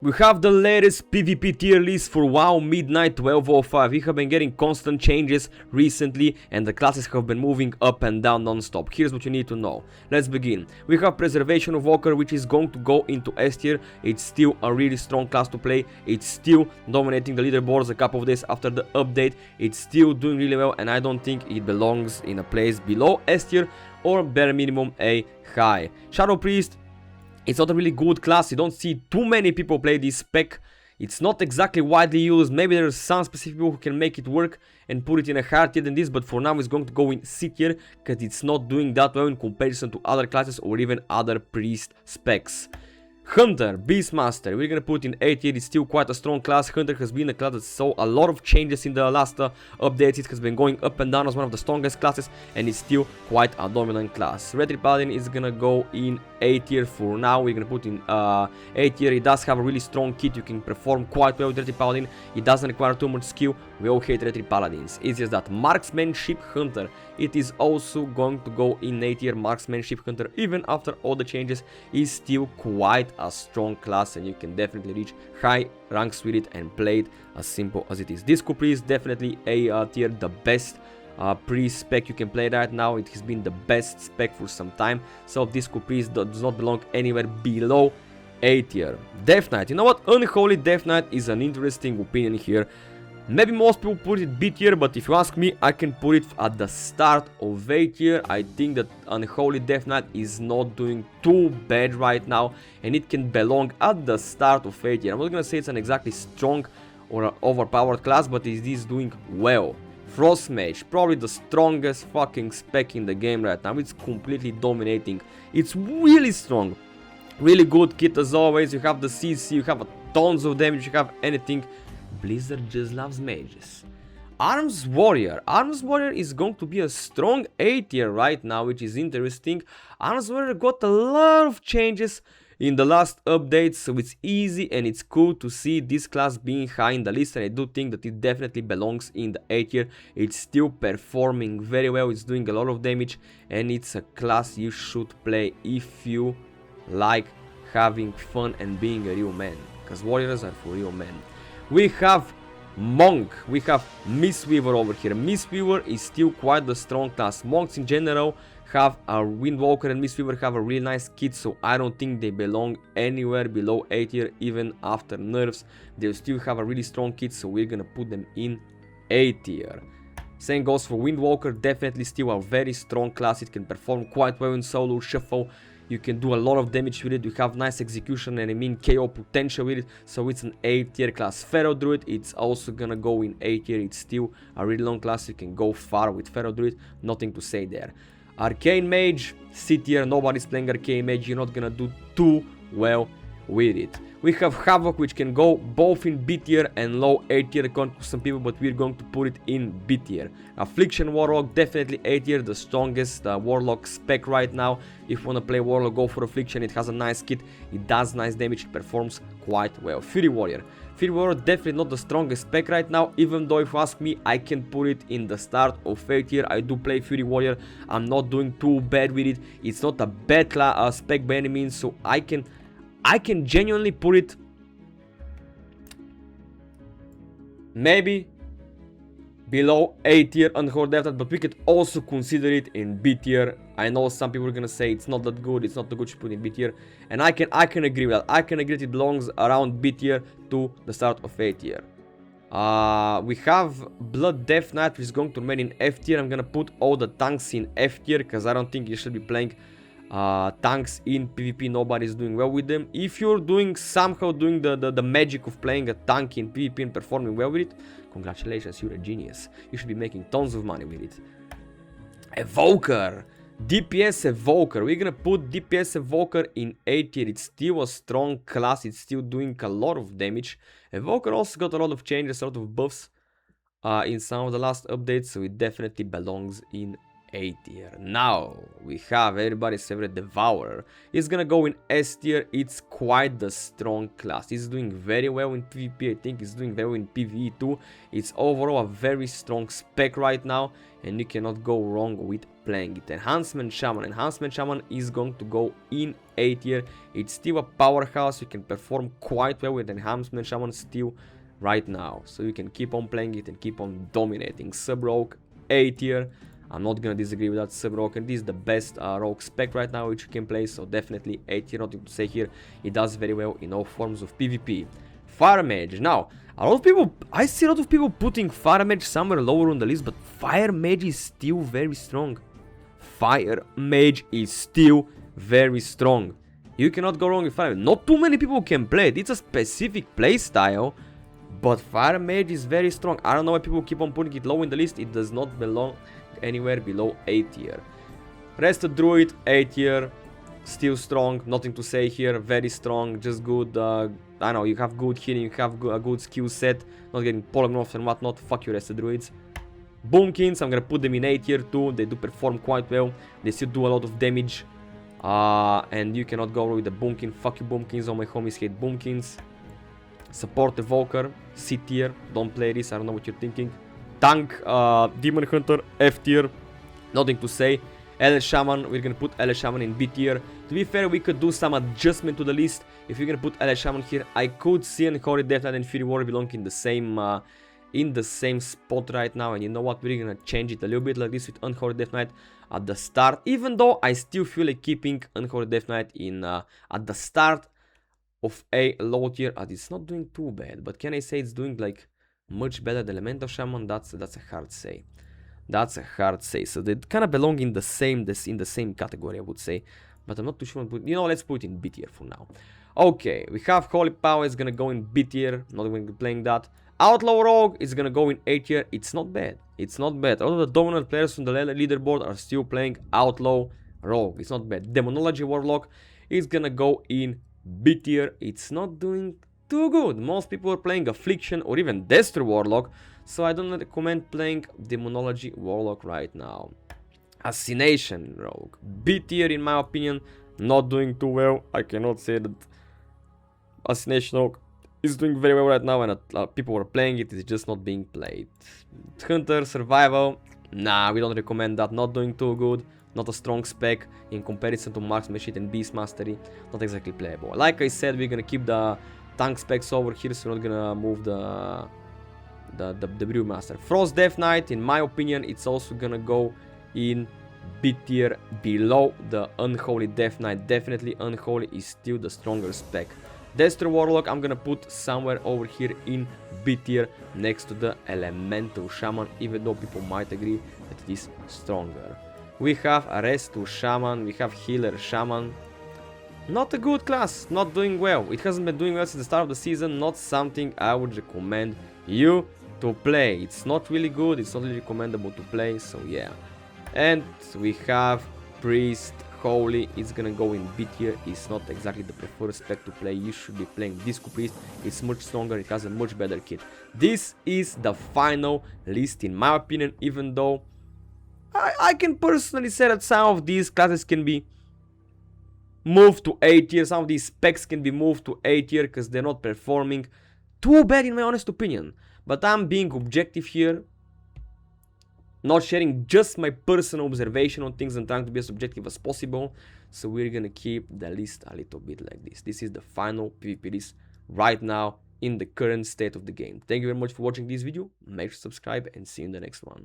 We have the latest PvP tier list for WoW Midnight 1205. We have been getting constant changes recently and the classes have been moving up and down non-stop. Here's what you need to know. Let's begin. We have Preservation of Walker, which is going to go into S tier. It's still a really strong class to play. It's still dominating the leaderboards a couple of days after the update. It's still doing really well and I don't think it belongs in a place below S tier or bare minimum a high. Shadow Priest, it's not a really good class. You don't see too many people play this spec. It's not exactly widely used. Maybe there's some specific people who can make it work and put it in a higher tier than this, but for now it's going to go in C tier because it's not doing that well in comparison to other classes or even other priest specs. Hunter, Beastmaster, we're gonna put in A tier. It's still quite a strong class. Hunter has been a class that saw a lot of changes in the last updates. It has been going up and down as one of the strongest classes and it's still quite a dominant class. Retri Paladin is gonna go in A tier for now. We're gonna put in A tier. It does have a really strong kit. You can perform quite well with Retri Paladin. It doesn't require too much skill. We all hate Retri Paladins. It's just that. Marksmanship Hunter, it is also going to go in A tier. Marksmanship Hunter, even after all the changes, is still quite a strong class and you can definitely reach high ranks with it and play it as simple as it is. Disco Priest, definitely A tier, the best priest spec you can play right now. It has been the best spec for some time, so Disco Priest does not belong anywhere below A tier. Death Knight, you know what, Unholy Death Knight is an interesting opinion here. Maybe most people put it B tier, but if you ask me, I can put it at the start of A tier. I think that Unholy Death Knight is not doing too bad right now, and it can belong at the start of A tier. I'm not gonna say it's an exactly strong or an overpowered class, but it is doing well. Frost Mage, probably the strongest fucking spec in the game right now. It's completely dominating. It's really strong. Really good kit as always. You have the CC, you have tons of damage, you have anything. Blizzard just loves mages. Arms Warrior. Arms Warrior is going to be a strong A tier right now, which is interesting. Arms Warrior got a lot of changes in the last update, so it's easy and it's cool to see this class being high in the list, and I do think that it definitely belongs in the A tier. It's still performing very well, it's doing a lot of damage, and it's a class you should play if you like having fun and being a real man, because warriors are for real men. We have Monk, we have Mistweaver over here. Mistweaver is still quite the strong class. Monks in general have a Windwalker and Mistweaver have a really nice kit, so I don't think they belong anywhere below A tier even after nerfs. They still have a really strong kit, so we're gonna put them in A tier. Same goes for Windwalker, definitely still a very strong class. It can perform quite well in solo shuffle. You can do a lot of damage with it, you have nice execution and I mean KO potential with it, so it's an A tier class. Pharaoh Druid, it's also gonna go in A tier. It's still a really long class, you can go far with Pharaoh Druid, nothing to say there. Arcane Mage, C tier, nobody's playing Arcane Mage, you're not gonna do too well with it. We have Havoc, which can go both in B tier and low A tier according to some people, but we're going to put it in B tier. Affliction Warlock, definitely A tier, the strongest Warlock spec right now. If you want to play Warlock, go for Affliction. It has a nice kit, it does nice damage, it performs quite well. Fury Warrior. Fury Warrior definitely not the strongest spec right now, even though if you ask me, I can put it in the start of A tier. I do play Fury Warrior, I'm not doing too bad with it. It's not a bad spec by any means, so I can genuinely put it maybe below A tier Unholy Death Knight, but we could also consider it in B tier. I know some people are gonna say it's not that good, it's not that good to put in B tier, and I can agree with that. I can agree that it belongs around B tier to the start of A tier. We have Blood Death Knight, which is going to remain in F tier. I'm gonna put all the tanks in F tier because I don't think you should be playing tanks in PvP. Nobody's doing well with them. If you're somehow doing the magic of playing a tank in PvP and performing well with it, congratulations, you're a genius. You should be making tons of money with it. Evoker, DPS Evoker. We're gonna put DPS Evoker in A tier. It's still a strong class, it's still doing a lot of damage. Evoker also got a lot of changes, a lot of buffs in some of the last updates, so it definitely belongs in A tier. Now we have everybody's favorite Devourer. It's gonna go in S tier. It's quite the strong class. It's doing very well in PvP. I think it's doing very well in PvE too. It's overall a very strong spec right now, and you cannot go wrong with playing it. Enhancement Shaman. Enhancement Shaman is going to go in A tier. It's still a powerhouse. You can perform quite well with Enhancement Shaman still right now. So you can keep on playing it and keep on dominating. Sub-Rogue, A tier. I'm not gonna disagree with that. Sub-Rogue, and this is the best rogue spec right now which you can play, so definitely A tier, nothing to say here. It does very well in all forms of PvP. Fire Mage. Now, a lot of people, I see a lot of people putting Fire Mage somewhere lower on the list, but Fire Mage is still very strong. Fire Mage is still very strong. You cannot go wrong with Fire Mage. Not too many people can play it. It's a specific playstyle, but Fire Mage is very strong. I don't know why people keep on putting it low in the list. It does not belong anywhere below A tier. Rested Druid, A tier, still strong, nothing to say here, very strong, just good, I know, you have good healing, you have a good skill set, not getting polymorphs and whatnot, fuck you Rested Druids. Boomkins, I'm gonna put them in A tier too, they do perform quite well, they still do a lot of damage, and you cannot go wrong with the Boomkin, fuck you Boomkins, all my homies hate Boomkins. Support Evoker, C tier, don't play this, I don't know what you're thinking. Tank, Demon Hunter, F tier, nothing to say. LS Shaman, we're gonna put LS Shaman in B tier. To be fair, we could do some adjustment to the list. If you're gonna put LS Shaman here, I could see Unholy Death Knight and Fury Warrior belong in the same spot right now. And you know what, we're gonna change it a little bit like this with Unholy Death Knight at the start. Even though I still feel like keeping Unholy Death Knight in at the start of a low tier, as it's not doing too bad. But can I say it's doing like much better than Elemental Shaman? That's a hard say. That's a hard say. So they kind of belong in the same category, I would say. But I'm not too sure. You know, let's put it in B tier for now. Okay, we have Holy Power. It's gonna go in B tier. Not going to be playing that. Outlaw Rogue is gonna go in A tier. It's not bad. It's not bad. All of the dominant players on the leaderboard are still playing Outlaw Rogue. It's not bad. Demonology Warlock is gonna go in B tier. It's not doing too good. Most people are playing Affliction or even Destro Warlock, so I don't recommend playing Demonology Warlock right now. Assassination Rogue, B tier in my opinion, not doing too well. I cannot say that Assassination Rogue is doing very well right now, and people are playing it. It's just not being played. Hunter Survival, nah, we don't recommend that. Not doing too good. Not a strong spec in comparison to Marksman Sheet and Beast Mastery. Not exactly playable. Like I said, we're gonna keep the tank specs over here, so we're not gonna move the Brewmaster. Frost Death Knight, in my opinion, it's also gonna go in B tier below the Unholy Death Knight. Definitely Unholy is still the stronger spec. Destro Warlock, I'm gonna put somewhere over here in B tier next to the Elemental Shaman, even though people might agree that it is stronger. We have Resto Shaman, we have Healer Shaman. Not a good class, not doing well. It hasn't been doing well since the start of the season. Not something I would recommend you to play. It's not really good, it's not really recommendable to play, so yeah. And we have Priest Holy. It's gonna go in B tier. It's not exactly the preferred spec to play. You should be playing Disco Priest. It's much stronger, it has a much better kit. This is the final list in my opinion, even though I can personally say that some of these classes can be moved to A tier. Some of these specs can be moved to A tier because they're not performing too bad in my honest opinion. But I'm being objective here, not sharing just my personal observation on things and trying to be as objective as possible. So we're gonna keep the list a little bit like this. This is the final PvP list right now in the current state of the game. Thank you very much for watching this video. Make sure to subscribe and see you in the next one.